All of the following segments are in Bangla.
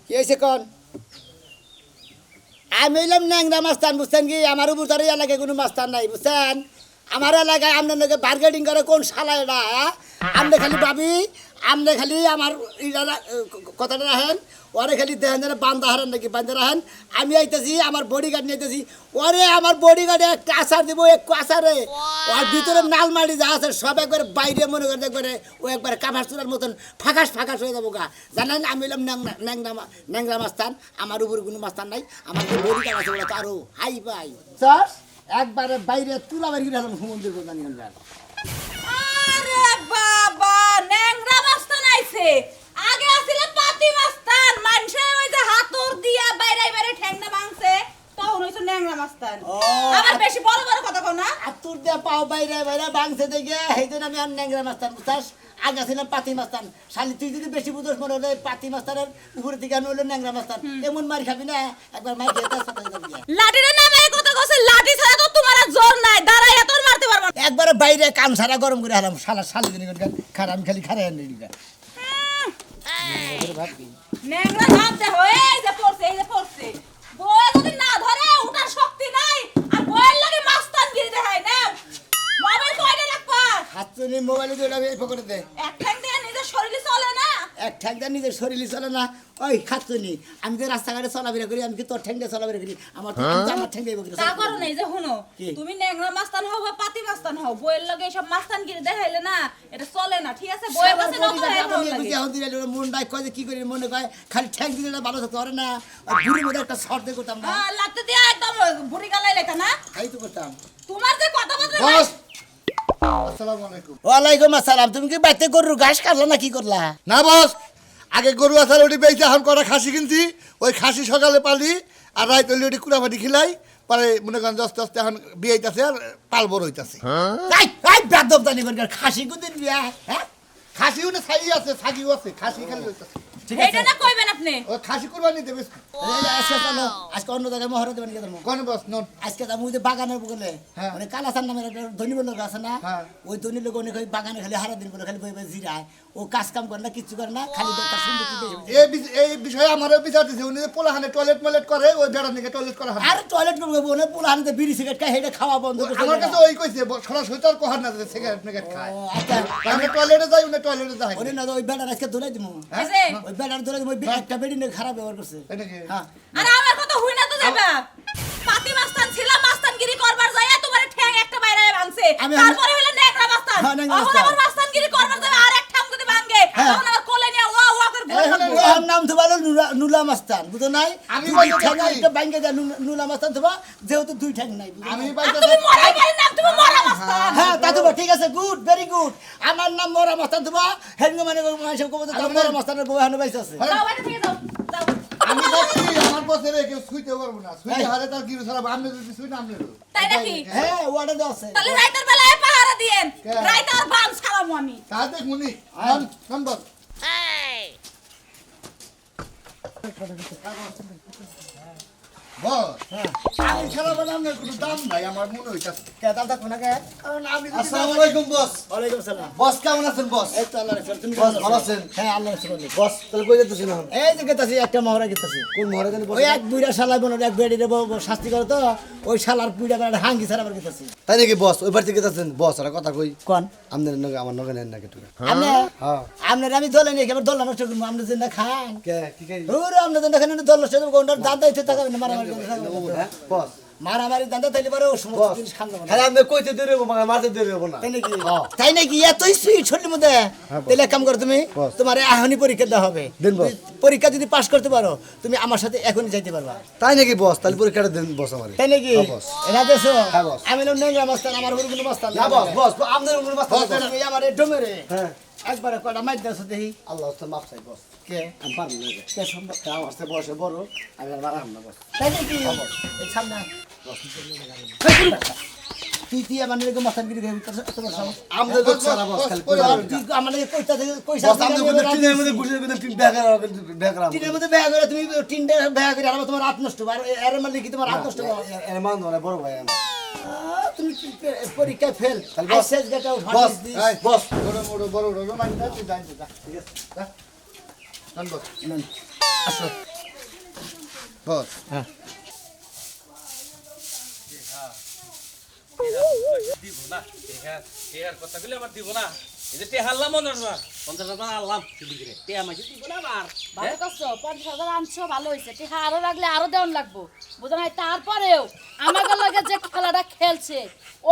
কি হয়েছে কন আমি এলাম ন্যাংরা মাস্তান বুঝছেন কি আমার উপর তার এলাকায় কোনো মাস্তান নাই বুঝছেন আমার এলাকায় আপনার লোকে বার্গেটিং করে কোন শালা এটা আপনি খালি ভাবি আপনি খালি আমার কথাটা রাখেন ওরে খালি দেখেন যেন বান্ধা হারান নাকি বান্ধা রাখেন আমি আইতেছি আমার বডিগার্ড নিতেছি ওরে আমার বডিগার্ডে একটা আচার দিব একটু আচারে ওর ভিতরে নালমারি যা আছে সব একবারে বাইরে মনে করেন একবারে ও একবারে কাভার চুলার মতন ফাঁকাশ ফাঁকাশ হয়ে যাবো গা জানেন আমি এলাম ন্যাংরা মাস্তান আমার উপরে কোনো মাস্তান নাই আমার যে বডিগার্ড আছে ওরা তো আরো হাই পাই চাষ একবারে বাইরে তুলা বাড়ি গেলাম হুমন্দির জানি আরে বাবা ন্যাংরা মাস্তান আইছে আগে আছিল পাতি মাস্তান মানুষে ওই যে হাতুর দিয়া বাইরে বাইরে ঠ্যাংনা ভাঙছে তখন হইছে ন্যাংরা মাস্তান আবার বেশি বড় বড় কথা কও না হাতুর দিয়া পাও বাইরে বাইরে ভাঙছে দেখে সেইদিন আমি আর ন্যাংরা মাস্তান বুঝছাস আগে ছিলাম পাতি মাস্তান শালি তুই যদি বেশি বুঝোস মনে হলে পাতি মাস্তানের উপরে দিকে আমি হলো ন্যাংরা মাস্তান এমন মার খাবি না একবার মার খেয়ে তার সাথে যাবি লাঠির নামে এই কথা কইছে লাঠি ছাড়া তো তোমার আর জোর নাই দাঁড়াইয়া তোর মারতে পারবা না একবারে বাইরে কান সারা গরম করে হলাম শালা শালি দিন খারাপ আমি খালি খারাই আনি ন্যাংরা নাম দেখো এই যে পড়ছে বই যদি না ধরে ওটার শক্তি নাই আর বইয়ের লাগে মাস্তান গিরি দেখায় না মোবাইল কয়টা রাখবা হাত চুনি মোবাইলে দিয়ে এই পকেটে দে এক ঠ্যাং দিয়ে নিজের শরীরে চলে না এক ঠ্যাং দিয়ে নিজের শরীরে চলে না ওই খাচ্ছনি আমি যে রাস্তাঘাটে চলাফেরা করি আমি কি তোর ঠ্যাং দিয়ে চলাফেরা করি আমার ঠ্যাং দিয়ে তা করো না এই যে শুনো তুমি ন্যাংরা মাস্তান হও বা পাতি মাস্তান হও বইয়ের লাগে এইসব মাস্তান গিরি দেখাইলে না এটা চলে না ঠিক আছে বইয়ের কাছে না করে এখন দিলে মন ডাক কয় যে কি করি মনে কয় খালি ঠ্যাং দিলে ভালো থাকতে পারে না আর বুড়ির মধ্যে একটা শর্ট দিয়ে করতাম না হ্যাঁ লাগতে দিয়া একদম বুড়ি গালাই লেখা না তাই তো করতাম তোমার যে কথা বলতে বস আসসালামু আলাইকুম ওয়ালাইকুম আসসালাম তুমি কি বাইতে গরুর ঘাস কাটলা না কি করলা না বস আগে গরু আসার ওটি বেঁচে এখন করা খাসি কিনছি ওই খাসি সকালে পালি আর রাত হইলে ওটি কুড়াফাটি খিলাই পরে মনে করেন আস্তে আস্তে এখন বিয়ে হইতাছে আর পাল বড় হইতাছে তাই তাই বেদব জানি করে খাসি কুদিন বিয়া হ্যাঁ খাসিও না ছাই আছে ছাগিও আছে খাসি খালি হইতাছে ঠিক এটা না কইবেন আপনি ওই খাসি কুরবানি দেবে আজকে চলো আজকে অন্য জায়গায় মহড়া দেবেন কি ধর্ম কোন বস নন আজকে যাবো ওই যে বাগানের বলে হ্যাঁ। মানে কালাসান নামের একটা ধনী লোক আছে না হ্যাঁ। ওই ধনী লোক অনেক ওই বাগানে খালি হারা দিন বলে খালি বই বই জিরায় ও কাজ কাম করে না কিচ্ছু করে না খালি তার সুন্দর এই বিষয়ে আমারও বিচার দিছে উনি যে পোলাহানে টয়লেট মলেট করে ওই বেড়ার দিকে টয়লেট করা হয় আর টয়লেট করবো ওনে পোলা হানিতে বিড়ি সিগারেট খাই হেঁটে খাওয়া বন্ধ করে আমার কাছে ওই কইছে সরাসরি তো আর কহার না যে সিগারেট মেগারেট খায় আচ্ছা আমি টয়লেটে যাই উনি টয়লেটে যাই ওরে না ওই বেড়ার আজকে ধরে দিব এই যে ওই বেড়ার ধরে দিব একটা বেড়ি নিয়ে খারাপ ব্যবহার করছে তাই নাকি হ্যাঁ আরে আমার কথা হই না তো যাবা পাতি মাস্তান ছিলাম মাস্তানগিরি করবার যাইয়া তোমার ঠ্যাং একটা বাইরে ভাঙছে আমি- তারপরে হলো ন্যাংরা মাস্তান হ্যাঁ, ন্যাংরা এখন মাস্তান। আবার মাস্তানগিরি করবার যাবে আর এক ঠ্যাং যদি ভাঙে হ্যাঁ। তখন আমার কোলে নিয়ে ওয়া ওয়া করে ঘুরে থাকবো। ওর নাম তো বলো নুলা মাস্তান বুঝো নাই আমি দুই বলতে ঠ্যাং চাই। একটা ব্যাংকে যা নুলা মাস্তান তোমা যেহেতু দুই ঠ্যাং নাই বুঝো আমি নাই? আর পাইতে তুমি মরাই পারি না তুমি মরা মাস্তান হ্যাঁ তা তো ঠিক আছে গুড ভেরি গুড আমার নাম মরা মাস্তান তোমা হেঙ্গ মানে মানুষ কবো তো মরা মাস্তানের বউ হানো বাইছে আছে যাও বাইরে থেকে যাও যাও আমি দেখছি আমার বসে কেউ শুইতে পারবো না শুইতে হারে তার গিরু ছাড়া আপনি যদি শুই না আপনি তাই নাকি হ্যাঁ ওয়ার্ডে দাও আছে তাহলে রাইতের বেলায় পাহারা দিয়েন কে? রাইতে আর বাল ছাড়াবো আমি তা দেখ মুনি নম্বর বস আমি ছাড়া বলে আপনার কোনো দাম নাই আমার মনে হইতাছে কে দাদা কোনা কে কারণ আমি যদি আসসালামু আলাইকুম বস। ওয়ালাইকুম সালাম বস কেমন আছেন বস? এই তো আল্লাহ রাখছে তুমি বস ভালো আছেন? হ্যাঁ আল্লাহ রাখছে বস তাহলে কই যেতেছেন এখন? এই যে গেতাছি একটা মহড়া গেতাছি কোন মহারাজ জানি বস? ওই এক বুইড়া শালা বোনের এক বেড়ি দেবো শাস্তি করে তো ওই শালার বুইড়া বেড়া হাঙ্গি ছাড়া আবার গেতাছি তাই নাকি বস? ওই বাড়িতে যেতেছেন বস? আর কথা কই কোন আপনার নগে আমার নগে নেন না কেটু। আপনি হ্যাঁ আপনার আমি দলে নিয়ে একেবারে দল নষ্ট করবো আপনি যেন খান কে কি কই? ওরে আপনার যেন খান দল নষ্ট করবো কোনটার দাঁত দাইতে থাকবে না মারামারি করতে থাকবে না। হ্যাঁ বস মারামারি দাঁতা তাইলে পারে ও সমস্ত বস জিনিস খান যাবে না। হ্যাঁ আপনি কইতে দেরি হবো মারতে দেরি হবো না। তাই নাকি হ্যাঁ। তাই নাকি এতই সুইট শরীরের মধ্যে তাহলে এক কাম করো তুমি বস। তোমার এখনই পরীক্ষা দেওয়া হবে দিন বস। তুমি পরীক্ষা যদি পাশ করতে পারো তুমি আমার সাথে এখনই যাইতে পারবা তাই নাকি বস? তাহলে পরীক্ষাটা দেন বস আমারে। তাই নাকি হ্যাঁ, বস। এটা দেশো হ্যাঁ, বস। আমি লোক নেই মাস্তান আমার উপর কোনো মাস্তান না বস বস আপনার উমর মাস্টার বস। তুমি আমার ডোমেরে হ্যাঁ একবারে কয়টা মাইর দেছো দেখি আল্লাহ তো মাফ চাই বস। কে আমি পারবো না যে। কে সম্ভব আমার সাথে বয়সে বড় আমি আর মারাম না বস। তাই নাকি এই সামনে আয়। তুই তুই আমার এরকম মাস্তান গিরি খাবি এত বড় সাহস আমাদের লোক সারা বস খালি কই আর যাবেন তুই আমার লাগে কইতা থেকে কইসা বস আমাদের মধ্যে টিনের মধ্যে গুছিয়ে গুছিয়ে টিন বেকার বেকার টিনের মধ্যে বেয়া করে তুমি টিনটা বেয়া করে আর তোমার হাত নষ্ট আর এর মানে কি তোমার হাত নষ্ট এর মান ধরে বড় ভাই আমি। তুমি পরীক্ষা ফেল তাহলে বস। আইসেস গেটা বস ফাটিস এই, বস বড় বড় মানে না তুই জানিস না ঠিক আছে যা। যান বস আসো বস দিব না টেহার কথাগুলো আমার দিব না এই যে টেহারলাম 50,000 আনলাম টেহা মাঝে দিব না আমার ভালো করছো 50,000 আনছো ভালো হয়েছে টিহা আরো রাখলে আরো দেওয়ান লাগবো বুঝো নাই তারপরেও আমাকে লগে যে খেলাটা খেলছে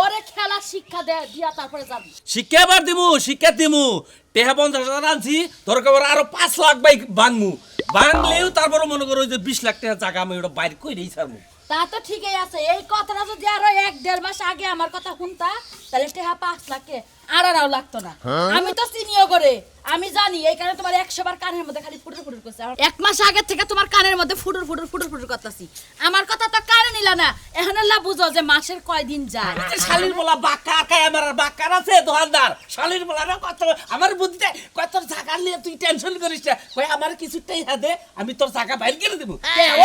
ওরে খেলা শিক্ষা দিয়া তারপরে যাবি শিক্ষা এবার শিক্ষা দিমু টেহা 50,000 আনছি দরকার পড়ে আরো 5 লাখ বাইক ভাঙমু ভাঙলেও তারপরে মনে করো ওই যে 20 লাখ টাকা জায়গা আমি ওটা বাইরে কইরেই ছাড়মু তা তো ঠিকই আছে এই কথাটা যদি আরো 1-1.5 মাস আগে আমার কথা শুনতা তাহলে টেহা 5 লাখে আড়াও লাগতো না আমি তো চিনিও করে আমি জানি এই কারণে তোমার 100 বার কানের মধ্যে খালি ফুটুর ফুটুর করছে আর 1 মাস আগে থেকে তোমার কানের মধ্যে ফুটুর ফুটুর ফুটুর ফুটুর করতেছি আমার কথা তো কানে নিলা না এখন আল্লাহ বুঝো যে মাসের কয় দিন যায় এই যে শালির বলা বাক্কা কাই আমার আর বাক্কার আছে দোকানদার শালির বলা না কত আমার বুদ্ধিতে কয় তোর জায়গা নিয়ে তুই টেনশন করিস না কয় আমার কিছুটাই হাতে আমি তোর জায়গা বাইরে করে দেব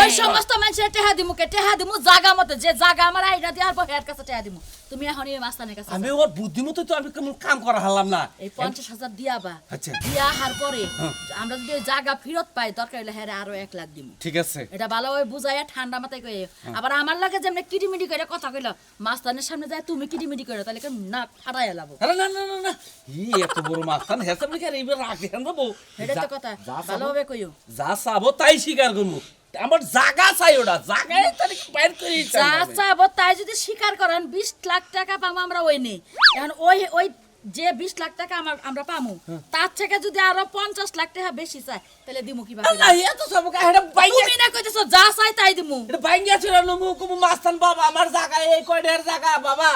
ওই সমস্ত মানুষের টেহা দিমু জাগা মতো যে জাগা আমার আইডা দিয়ে আর হেয়ার কাছে টেহা দিমু তুমি এখন এই মাস্তানের কাছে আমি ওর বুদ্ধিমতো তো আমি কোনো কাম করা হারলাম না এই 50,000 দিয়াবা আচ্ছা। দিয়া হার পরে আমরা যদি ওই জায়গা ফেরত পাই দরকার হলে হ্যাঁ আরো 1 লাখ দিমু ঠিক আছে এটা ভালোভাবে বুঝাইয়া ঠান্ডা মাথায় কয়ে আবার আমার লাগে যেমন কিটিমিটি করে কথা কইল মাস্তানের সামনে যায় তুমি কিটিমিটি করে তাহলে কেন না ফাটাইয়া লাভ আরে না না না না ই এত বড় মাস্তান হেসে আমি কেন এইবার রাখতে কেন দেবো এটা তো কথা ভালোভাবে কইও যা চাবো তাই স্বীকার করবো আমার জায়গা চাই ওটা জায়গায় তাহলে বাইর করে যা চাবো তাই যদি স্বীকার করেন 20 লাখ টাকা পাবো আমরা ওই নেই এখন ওই যে 20 লাখ টাকা আমরা পামু তার থেকে যদি আরো 50 লাখ টাকা বেশি চাই তাহলে দিমু কিভাবে না এত সব এটা বাইরে তুমি না কইতেছো যা চাই তাই দিমু এটা বাইরে ছিল নমু কুমু মাস্তান বাবা আমার জায়গায় এই কয়ডের জায়গা বাবা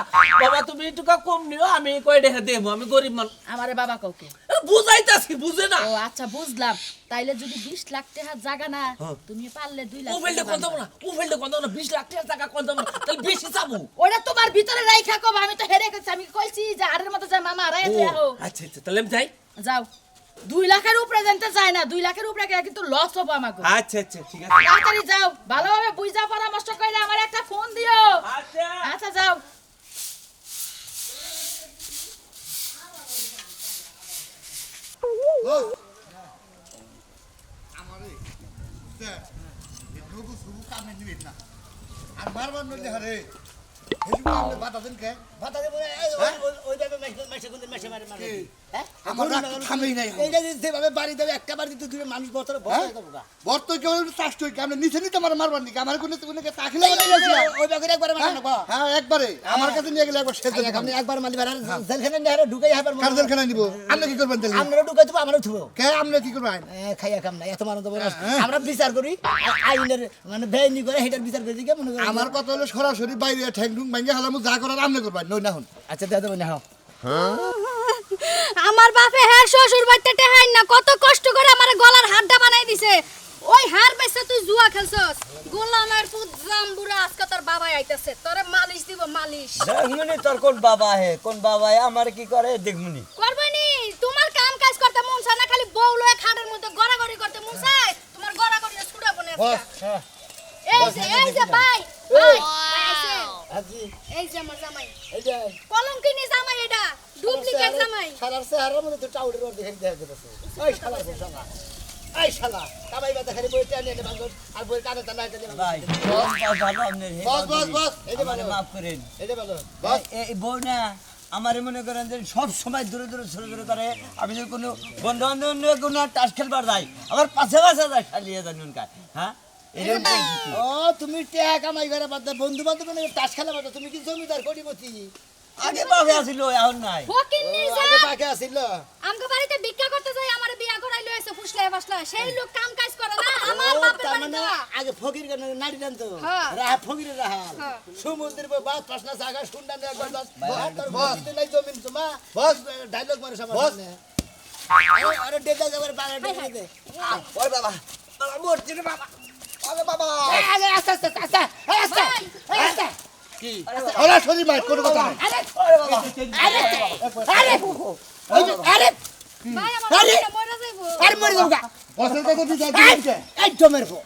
বাবা তুমি একটু কম নিও আমি এই কয়ডে দেবো আমি গরিব মানুষ আমারে বাবা কাউকে বুঝাইতাছি বুঝে না ও আচ্ছা বুঝলাম তাইলে যদি 20 লাখ টাকা জায়গা না তুমি পারলে 2 লাখ ও ফেলতে কোন দেবো না ও ফেলতে কোন দেবো না 20 লাখ টাকার জায়গা কোন দেবো না তাহলে বেশি চাবো ওটা তোমার ভিতরে রাইখা কব আমি তো হেরে গেছি আমি কইছি যে আরের মতো যায় মামা আড়াই তুই আহো আচ্ছা আচ্ছা তাহলে আমি যাই যাও 2 লাখের উপরে জানতে চাই না 2 লাখের উপরে গেলে কিন্তু লস হবে আমাকে আচ্ছা আচ্ছা ঠিক আছে তাড়াতাড়ি যাও ভালোভাবে বুঝা পরামর্শ কইলে আমার একটা ফোন দিও আচ্ছা আচ্ছা যাও আমারে স্যার এই নবু সুবু কামে নিবেন না আর বারবার নইলে হারে হেজু আপনি বাতা দেন কে ভাতা দেব ওই দেখো মেশে কোন মেশে মারে মারে হ্যাঁ আমার রাগ থামেই নাই এইটা যদি যেভাবে বাড়ি দেবে একটা বাড়ি দিতে তুমি মানুষ বছরে বসে দেবো না বর্ত কেউ চাষ তুই আপনি নিচে নিতে আমার মারবার নাকি আমার কোনো কোনো তাকিলে ওই বাকি একবারে মানে না হ্যাঁ একবারে আমার কাছে নিয়ে গেলে একবার শেষ আপনি একবার মালি বাড়ার জেলখানে নেহারে ঢুকাই হাবার কার্জেল খেলা নিব আপনি কি করবেন তাহলে আমরা ঢুকাই দেবো আমারও থুবো কে আপনি কি করবেন খাইয়া কাম না এত মানুষ দেবো আমরা বিচার করি আইনের মানে বেআইনি করে সেটার বিচার করে দিকে মনে করি আমার কথা হলো সরাসরি বাইরে ঠ্যাং ঠুং ভাঙ্গে হালামু যা করার আপনি করবেন নই না হন আচ্ছা দিয়ে দেবো না আমার বাপে হ্যাঁ শ্বশুর বাড়িতে টেহাই না কত কষ্ট করে আমার গলার হাড়টা বানাই দিছে ওই হাড় বেচে তুই জুয়া খেলছস গোলামের পুত জাম্বুরা আজকে তোর বাবা আইতাছে তোরে মালিশ দিব মালিশ দেখমুনি তোর কোন বাবা হে কোন বাবা হে আমার কি করে দেখমুনি করবনি তোমার কাম কাজ করতে মন চায় না খালি বউ লয়ে খাটের মধ্যে গড়াগড়ি করতে মন চায় তোমার গড়াগড়ি ছুড়াবো না এই যে ভাই ভাই আইছে এই যে আমার জামাই এইটা কলঙ্কিনী জামাই এটা ডুপ্লিকেট জামাই শালার চেহারার মধ্যে তো টাউডের মধ্যে দেখে দেখা যেতেছে ওই শালা শালা এই শালা কামাই বাতা খালি বই টানে এনে ভাঙো আর বই টানে টানে টানে ভাই বাবা আপনার হে বস বস বস এই যে আমারে ভালো মাফ করেন এইটা ভালো এই বউ না আমারে মনে করেন যে সব সময় দূরে দূরে ছোট ছোট করে আমি যদি কোনো বন্ধু বান্ধব নিয়ে কোনো টাস খেলবার যাই আমার পাশে পাশে যায় খালিয়ে জানুন কায় হ্যাঁ এরকম পরিস্থিতি। ও তুমি টাকা কামাই করে বাদ বন্ধু বান্ধব মানে তাস খেলা বাদ তুমি কি জমিদার কোটিপতি আগে বাবা ছিল এখন নাই ফকিন্নির যা আগে পাকে আসিল আমগো বাড়িতে ভিক্ষা করতে যাই আমারে বিয়া করাইলো এসে ফুসলে বাসলা সেই লোক কাম কাজ করে না আমার ও বাপের তার বাড়ি মানে যাওয়া। আগে ফকির কেন নারী জানতো হ্যাঁ। রাহা ফকিরের রাহাল হ্যাঁ। সমুদ্রের বাস প্রশ্ন জায়গা শুননা না একবার বাস তোর বস নাই জমিন তোমা বস ডায়লগ মারে সবার সামনে আরে ডেটা যাবার বাগা ডেটা দে ওই বাবা বাবা মরছি রে বাবা আরে বাবা আরে আস্তে আস্তে আস্তে আস্তে আস্তে কি সরাসরি মার কোনো কথা নাই আরে আরে বাবা আরে আরে ওই যে, আরে ভাই আমার আরে! বাড়িটা মরে যাইবো আরে মরে যাও গা বসের কথা বিচার এই, দিবেন কে এই জমের পো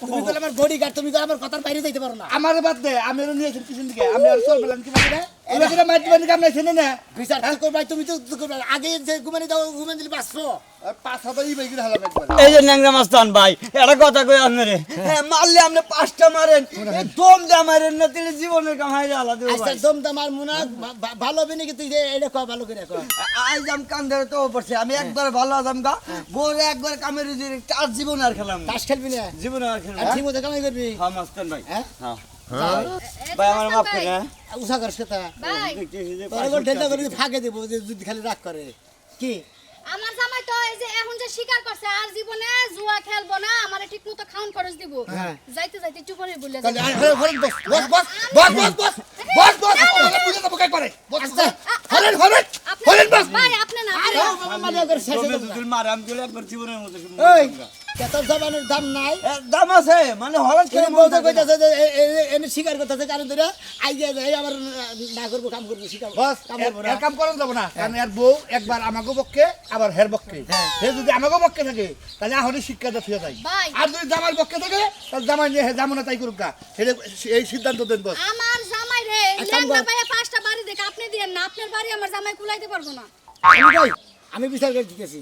তুমি তো আমার বডি গার্ড তুমি তো আমার কথার বাইরে যাইতে পারো না আমার বাদ দে আমি ওর নিয়েছি পিছন দিকে আমি আর চল পেলাম কি বলে ওরা কিনা মাটি বানি কাম নাই ছেলে না বিচার কি করবাই তুমি তো করবে আগে যে ঘুমানি দাও ঘুমান দিলে বাঁচছো আর পাঁচ হাজার ই বাইকে হালাম একবার এই যে ন্যাংরা মাস্তান ভাই এটা কথা কই আপনারে হ্যাঁ মারলে আপনি 5টা মারেন এই দম দা মারেন না তাহলে জীবনের কামাই আলা দেব আচ্ছা ভাই দম দামার মুনা ভালো হবে নাকি তুই এটা কয় ভালো করে কয় আজ আম কান ধরে তো পড়ছে আমি একবার ভালো আদাম গা বোরে একবার কামের দিন তার জীবন আর খেলাম না তাস খেলবি না জীবন আর খেলাম আর না। ঠিক মতো কামাই করবি হ্যাঁ মাস্তান ভাই হ্যাঁ হ্যাঁ এ, ভাই আমার মাফ করে হ্যাঁ উষা করছ কথা ভাই তোর ঢেলা করে ফাঁকে দেব যে যদি খালি রাগ করে কি আমার জামাই তো এই যে এখন যে স্বীকার করছে আর জীবনে জুয়া খেলবো না আমারে ঠিক মতো খাওন খরচ দিব হ্যাঁ। যাইতে যাইতে চুপ করে বলে তাহলে যাবে। আর হরেন বস বস বস বস বস বস বস বস ওরা বুঝে দেবো কাই করে বস আচ্ছা হরেন হরেন আপনি- হরেন বস ভাই আপনি না আরে মামা মানে করে শেষ দমে হয়ে দুদিন মারে আমি চলে একবার জীবনের মতো ওই কত জবানের দাম নাই দাম আছে মানে হঠাৎ করে কেন বলতে কইতাছে যে এনে স্বীকার করতেছে কারণ ধরে আইগে যায় আবার না করবো কাম করবো স্বীকার বস কাম করবো না এর কাম করেন যাব না কারণ এর বউ একবার আমাগো পক্ষে আবার হের পক্ষে হে যদি আমাগো পক্ষে থাকে তাহলে আহরি শিক্ষা দিয়ে যায় ভাই। আর যদি জামার পক্ষে থাকে তাহলে জামাই নিয়ে হে জামনা তাই করুক গা সেটা এই সিদ্ধান্ত দেন বস আমার জামাই রে কাম লেঙ্গা কর। পায়ে 5টা বাড়ি দেখে আপনি দিয়েন না আপনার বাড়ি আমার জামাই কুলাইতে পারবো না আমি কই আমি বিচার করে দিতেছি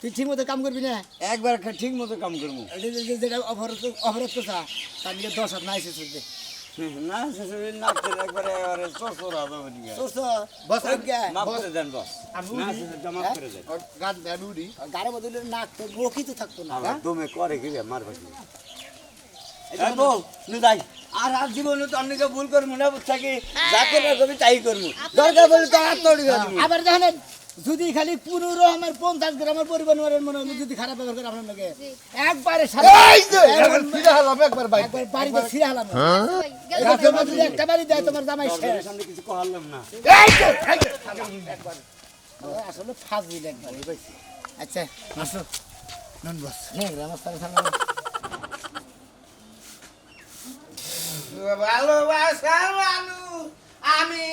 তুই ঠিক মতো কাম করবি না একবার ঠিক মতো কাম করবো যেটা অপরাধ করছা তার নিয়ে 10 হাত নাই শেষ হইতে না শেষে না করে একবারে এবারে চোর হবে নিয়ে তোর বস মাফ করে দেন বস আমি না উনি- শেষে জমা করে দেন ওর গান আমি উড়ি গাড়ি মধ্যে নাক তো মুখই তো থাকতো না আমার দমে করে কি রে মারবে এই বউ নু যাই আর জীবনে তো অনেকে ভুল করবো না থাকি যাকে না করবি তাই করবো দরকার বলে তো আত্মহত্যা করবো আবার জানেন যদি খালি 15 আমার 50 গ্রামের পরিবারের মনে হয় যদি খারাপ ব্যবহার করে আপনার লাগে একবারে এই যে একবার ফিরে হালাম একবার বাইক একবার বাড়িতে ছিঁড়ে হালাম ভাই, গেল গাছের মধ্যে যদি একটা বাড়ি দেয় তোমার জামাই শেষ সামনে কিছু কহালাম না এই যে আসলে ফাজিল একবার এই পাইছি আচ্ছা আসো নন বস হ্যাঁ রামাস্তান সামনে ভালোবাসার মানুষ আমি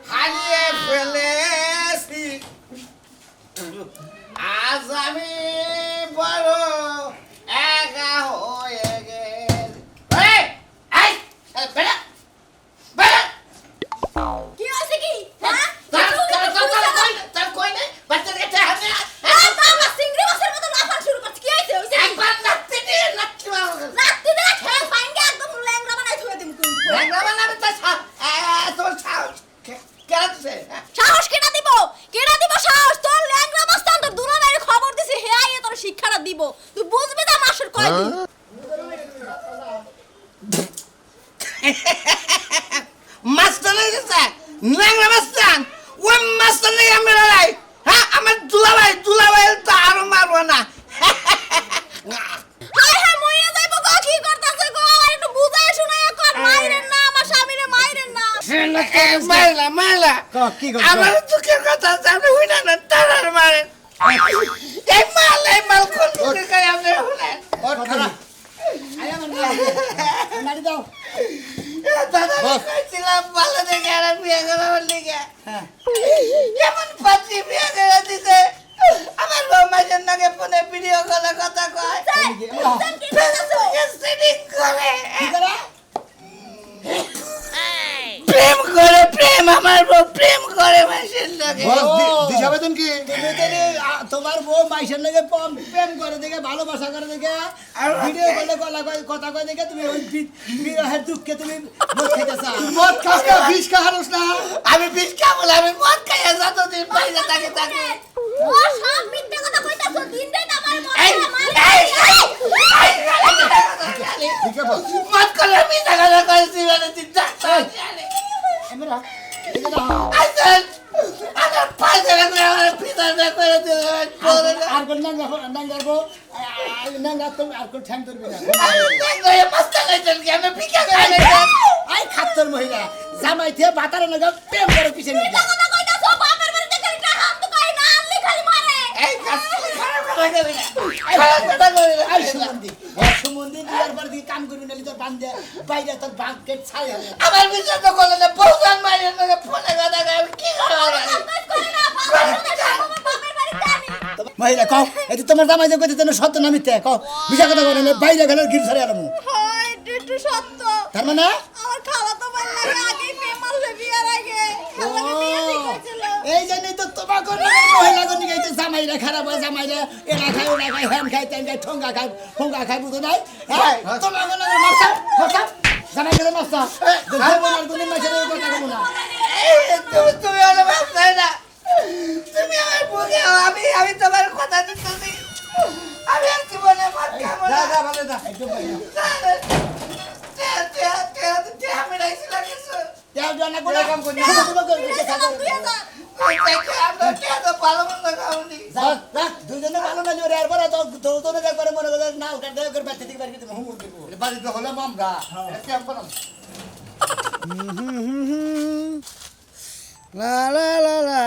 হারিয়ে ফেলেছি আজ আমি বড় একা হয়ে গেছি কি হইছে কি হ্যাঁ তার কই নেই বাচ্চাকে চাহানে আমার চিংড়ি মাছের মতো লাফান শুরু করছে কি হইছে হইছে একবার নাচতে দিয়ে নাচতে পারবো রাত্রি দিনে খেয়ে ফাইঙ্গে একদম ল্যাংড়া বানাই থুয়ে দিম কিন্তু তোর সাহস কেরাচ্ছে সাহস কেটা দিব সাহস তোর ল্যাংড়া মাস্তান তোর দুলাভাইয়ের খবর দিছি হে আইয়ে তোর শিক্ষাটা দিব তুই বুঝবি না মাসের কয়দিন মাস্টার গেছে ন্যাংরা মাস্টার ওই মাস্টার নেই আমি লড়াই হ্যাঁ আমার দুলাভাই তো আরো মারবো না হায় হায় মইরা যাইবো গো কি করতাছে গো আর একটু বুঝায় শুনায় কর মাইরেন না আমার স্বামীরে মাইরেন না মাইলা কি করছো? আমার দুঃখের কথা জানে হই না তার মারেন এই মাল কোন মুখে খাই আপনি শুনেন ওর খারাপ আয় আমার নাড়ি দাও দাদা কইছিলাম ভালো দেখে আর বিয়ে করার লিগে এমন পাত্রী বিয়ে করে দিতে আমার বউ মাঝের নাকি ফোনে ভিডিও কলে কথা কয় সেটিং করে প্রেম আমার বউ প্রেম করে মাঝের নাকি বস দিশা বেতন কি তুমি তাহলে তোমার বউ মাইসের লগে প্রেম করে দেখে ভালোবাসা করে দেখে ভিডিও করলে কথা কয় দেখে তুমি ওই বিবাহের দুঃখে তুমি মদ খেতে চাও মদ খাস না বিষ খাওয়ানোস না আমি বিষ খাবো না, আমি মদ খাইয়া যতদিন বাইরে থাকে ও সব মিথ্যে কথা কইতাছো দিন রাত আমার এই, মনে এই, এই, ঠিক আছে বস মদ করে মিথ্যা কথা কইছি মানে চিন্তা আমরা এই যে দাও আসেন আমার পাশে রাখলে আমার পিতা করে দিলেন পরে আর কোন নাঙ্গাবো নাঙ্গা তুমি আর কোন ঠ্যাং করবি না আমি মস্ত লাইছেন কি আমি ভিক্ষা করে আই খাত্তর মহিলা জামাই থেকে বাতার লাগা প্রেম করে পিছে নিয়ে যা। কথা কইতাছো বাপের বাড়িতে খালি টাকা হাত কই না আনলি খালি মারে এই কাজ খারাপ কথা করি না খারাপ কথা করি না আই সুমন্দি বিয়ার পর দিয়ে কাম করবি নালি তোর বান্ধে বাইরে তোর বাঁকেট ছাই হবে আমার বিশ্বাস তো করলে না বহুজন মাইরের নাকি ফোনে কথা কয় আমি কি খাওয়া কাজ করে না বাপের বাড়িতে আনি মহিলা কও এটি তোমার জামাই যে কইতে তেন সত্য না মিথ্যে কও বিশা কথা করে না বাইরে গেলে গির ছাড়ে আলামু হয় একটু সত্য তার মানে আমার খালা তো ভালো লাগে আগেই প্রেম মারলে বিয়ার আগে মানে বিয়ে ঠিক হয়েছিল। এই জন্যই তো তোমাকে মহিলা গনি গাইতে জামাইরা খারাপ হয় জামাইরা এরা খায় ওরা খায় হ্যান খায় তেন খায় ঠোঙ্গা খায় বুঝো নাই হ্যাঁ তোমাকে না মারছা জামাই গেলে মারছা বোনার গুলি মাছের কথা কমু না তুমি আমার বাচ্চাই না, তুমি আমার বুকে আমি তোমার কথা দিতেছি, আমি আর জীবনে মার খাবো না। ভালো না আমি রাইছিল কিছু তেল জানা করে কাম করি তোমাকে আমরা কেন ভালো মন্দ খাওনি। দুজনে ভালো না জোরে এরপরে তো তোরে একবারে মনে করে না ওটা দেখ করে বাচ্চা থেকে বাড়ি দিতে হুমুর দিব বাড়িতে হলে মামরা ক্যাম্প বানাম লা লা লা লা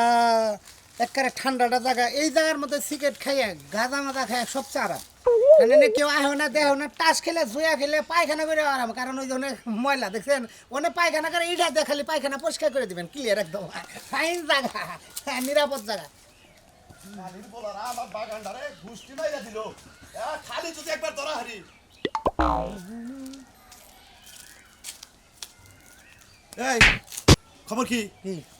একেবারে ঠান্ডাটা জায়গা এই জায়গার মধ্যে সিগারেট খাইয়ে গাঁজা মাদা খাইয়ে সবচেয়ে আরাম এখানে কেউ আহে না দেহ না টাস খেলে জুয়া খেলে পায়খানা করে আরাম কারণ ওই জন্য ময়লা দেখছেন ওনে পায়খানা করে এইটা দিয়ে খালি পায়খানা পরিষ্কার করে দিবেন ক্লিয়ার একদম ফাইন জায়গা নিরাপদ জায়গা আমার বাগানটারে গুষ্টি মাইরা দিল খালি যদি একবার ধরা হারি এই খবর কি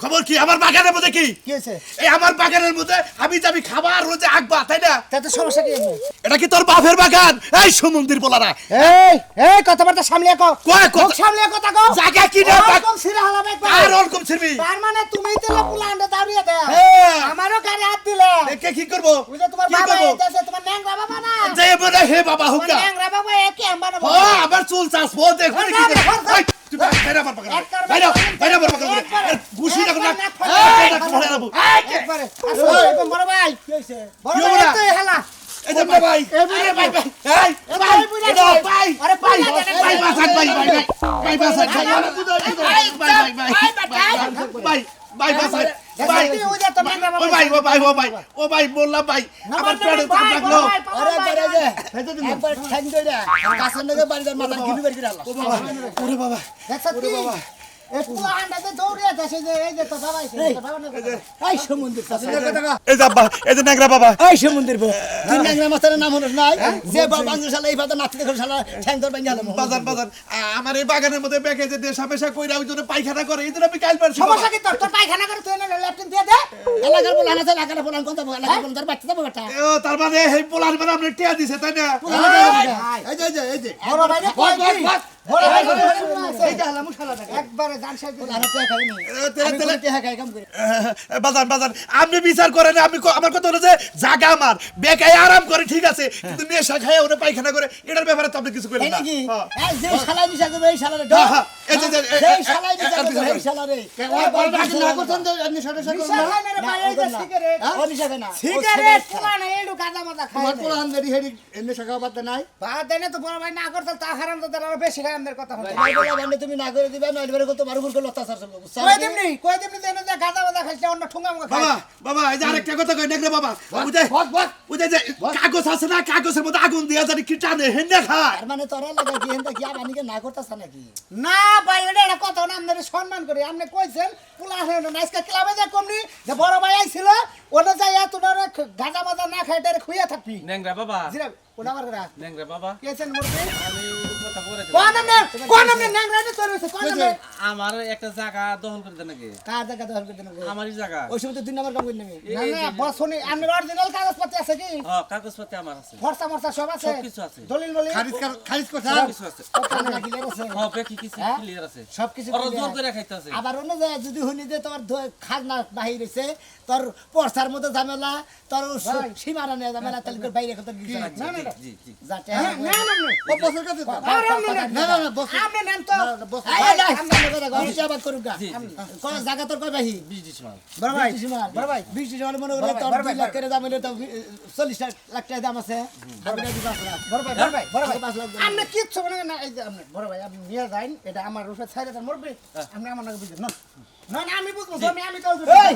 খবর কি আমার বাগানের মধ্যে কি কি হয়েছে এই আমার বাগানের মধ্যে আমি যাবি খাবার রোজে আঁকবা তাই না তাতে সমস্যা কি আছে? এটা কি তোর বাপের বাগান এই সমুদ্রের বলারা এই এই কথাবার্তা সামলিয়ে কও কয় কথা- মুখ সামলিয়ে কথা কও জায়গা কি না ওরকম ছিঁড়ে হালাম একবার আর ওরকম ছিড়বি তার মানে তুমিই তো পুলা আন্ডা দাঁড়িয়ে দাও হ্যাঁ। আমারও গাড়ি হাত দিলে দেখে কি করবো ওই যে তোমার কি বাবা করবো এসেছে তোমার ন্যাংরা বাবা না যে বলে হে বাবা তোমার হুকা ন্যাংরা বাবা একে আমরা ও আবার চুল চাষ বল দেখ মানে কি করে এই, তুই বাইরে আমার বাগান বাইরে বাইরে আমার বাগান গুছি না না একবারে আসলে একদম বড় ভাই কি হইছে বড় কি ভাই হলো না? তো হেলা এই যে ভাই এই বুড়ি ভাই ভাই এই ভাই বুড়ি ভাই আরে ভাই ভাই বাসান ভাই ভাই ভাই বাসান ভাই ভাই ভাই বাসান ভাই ওই যে তো ন্যাংরা ও বাবা ভাই ও ভাই ও ভাই ও ভাই বললাম ভাই আমার পেটে চাপ লাগলো আরে করে যে একবার ঠ্যাং দইরা কাছের নগে বাড়ির মাথা গিলু বের করে আল্লাহ ওরে বাবা দেখছ কি এই পুলা আন্ডাতে দৌড়িয়ে যাচ্ছে যে এই যে তো বাবা এসে বাবা না এই সমুদ্র এই যে আব্বা এই যে ন্যাংরা বাবা এই সমুদ্র তুই ন্যাংরা মাছের নাম হলো নাই যে বাংলা শালা এই ভাত নাতি দেখো শালা ঠ্যাং ধর ভাঙা গেল বাজার বাজার আমার এই বাগানের মধ্যে বেঁকে যে দেশা পেশা কইরা ওই জন্য পায়খানা করে এই জন্য আমি কাল পারছি সমস্যা কি তোর তোর পায়খানা করে তুই না ল্যাট্রিন দিয়ে দে এলাকার বলান আছে এলাকার বলান কোন যাবো এলাকার বলান তার বাচ্চা যাবো বেটা ও তার মানে এই পোলার মানে আপনি টিয়া দিছে তাই না এই যে এই যে বড় ভাই রে কই কি বড় ভাই এই যে হালামু শালা টাকা একবারে জান সাইড আর টাকা খাই নি আমি কোনো টাকা খাই কাম করে বাজার বাজার আপনি বিচার করেন আমি আমার কথা হলো যে জায়গা আমার বেকায় আরাম করে ঠিক আছে কিন্তু নেশা খায় ওরে পায়খানা করে এটার ব্যাপারে তো আপনি কিছু করেন এই না নাকি হ্যাঁ। এই যে শালা নিশা করবে এই শালারে হ্যাঁ, হ্যাঁ, এই যে সেই শালাই নিশা করবে এই শালারে না করছেন তো আপনি সাথে রে ভাই এই যে সিগারেট ও নিশা কেনা সিগারেট পুলা না এডু গাদা মাদা খায় তোমার পোলা হান্দারি হেডি নেশা খাওয়া বাদ নাই বাদ দেনে তো বড় ভাই না করতে তা হারাম তো তার বেশি খায় আমাদের কথা হচ্ছে ভাই বলা বন্ধে তুমি না করে দিবা নইলে বেরে কত মারু করে অত্যাচার চলবে বুঝছো কই দিমনি দেনে যে গাদা মাদা খাইছে অন্য ঠুঙ্গা মুঙ্গা খায় বাবা বাবা এই যে আরেকটা কথা কই নেগরে বাবা ওই যে কাগজ আছে না কাগজের মধ্যে আগুন দিয়া জানি কি টানে হেন্ডা খায় তার মানে তোরা লাগা কি হেনটা কি আবানিকে না করতাছ নাকি না ভাই এটা কথা না আমাদের সম্মান করি আপনি কইছেন পুলা হেন না আজকে ক্লাবে যা কমনি যে বড় ভাই আইছিল ওনে যাই তোর গাদা মাদা না খাই এটা খুইয়া থাকবি ন্যাংরা বাবা জিরা ওনা আমার করা ন্যাংরা বাবা কেছেন মুরবি আমি কথা বলে কোন নামে ন্যাংরা নে তোর হইছে কোন নামে আমার একটা জায়গা দখল করে দেন নাকি কা জায়গা দখল করতে না আমারই জায়গা ওই সময় তো 3 নাম্বার কাম করি নাকি না না বস শুনি আপনি অরিজিনাল কাগজপত্র আছে কি কাগজপত্র আমার আছে ফর্সা মর্সা সব আছে সবকিছু আছে। দলিল মলিল খারিজ কথা সবকিছু আছে ওখানে নাকি আছে বেকি কিছু হ্যাঁ? ক্লিয়ার আছে সবকিছু ওরা clear। জোর করে খাইতে আছে আবার অন্য যে যদি শুনি যে তোমার খাজনা বাহির হইছে তোর পর্সার মধ্যে ঝামেলা তোর সীমানা নিয়ে ঝামেলা তাহলে তোর বাইরে কত কিছু না না না জি জি যাতে না না না ও বসের কাছে তো। না না না বস আপনি নেন তো জায়গা তোর কয় বাহি 20 ডিসমাল বড় ভাই বড় ভাই 20 টাকা মনে করে তোর 2 লাখ করে দাম হলে তো 40 লাখ টাকা দাম আছে আমি না 5 লাখ বড় ভাই বড় ভাই 5 লাখ আপনি কিচ্ছু বলেন না এই যে আপনি বড় ভাই আপনি নিয়ে যান এটা আমার রূপে ছাইরে দেন মরবে আপনি আমার নাকি বুঝেন না না না আমি বুঝবো আমি তো এই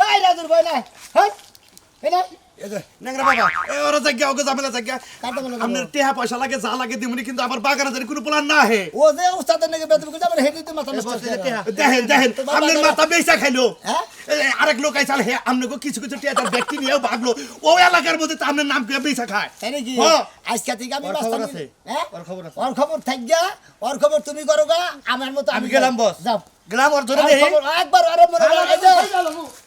এই রাজুর ভাই না হই এটা এই যে ন্যাংরা বাবা এই ওরা জায়গা ওকে ঝামেলা জায়গা কাটতে মনে আপনার টেহা পয়সা লাগে যা লাগে দিমুনি কিন্তু আমার বাগানে জানি কোনো প্ল্যান না হে ও যে উস্তাদের নাকি বেতন করে আমার হেডি তো মাথা নষ্ট করে দেখেন দেখেন আপনার মাথা বেচা খাইলো হ্যাঁ? আরেক লোক আইসাল হে আপনাকে কিছু কিছু টিয়া তার ব্যক্তি নিয়েও ভাগলো ও এলাকার মধ্যে তো আপনার নাম কে বেচা খায় তাই নাকি হ্যাঁ। আজকে থেকে আমি ওর বাস্তা খবর আছে? হ্যাঁ ওর খবর আছে? ওর খবর থাক গা ওর খবর তুমি করো গা আমার মতো আমি গেলাম, বস। যাও গ্রাম ওর ধরে দেখি একবার আরে মনে কর এই যে,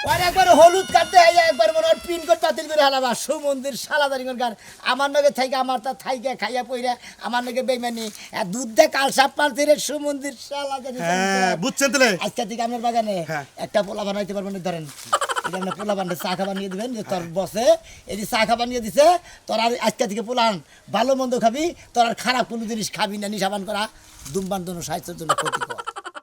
ওর একবার হলুদ কাটতে হয় একবার মনে হয় পিন কোড বাতিল করে হালাবা সুমন্দির সালাদারি গান আমার নগে থাইকে আমার তা থাইকে খাইয়া পইরা আমার নগে বেইমানি আর দুধ দে কাল সাপ পালতে রে সুমন্দির সালাদারি হ্যাঁ বুঝছেন তাহলে আজকে থেকে আপনার বাগানে হ্যাঁ। একটা পোলা বানাইতে পারবেন না, ধরেন এটা আপনার পোলা বানাতে চা খাবার নিয়ে দিবেন যে তোর বসে এই যে চা খাবার নিয়ে দিছে তোর আর আজকে থেকে পোলান ভালো মন্দ খাবি তোর আর খারাপ কোনো জিনিস খাবি না, নিশাবান করা ধূমপান জন্য স্বাস্থ্যের জন্য ক্ষতিকর।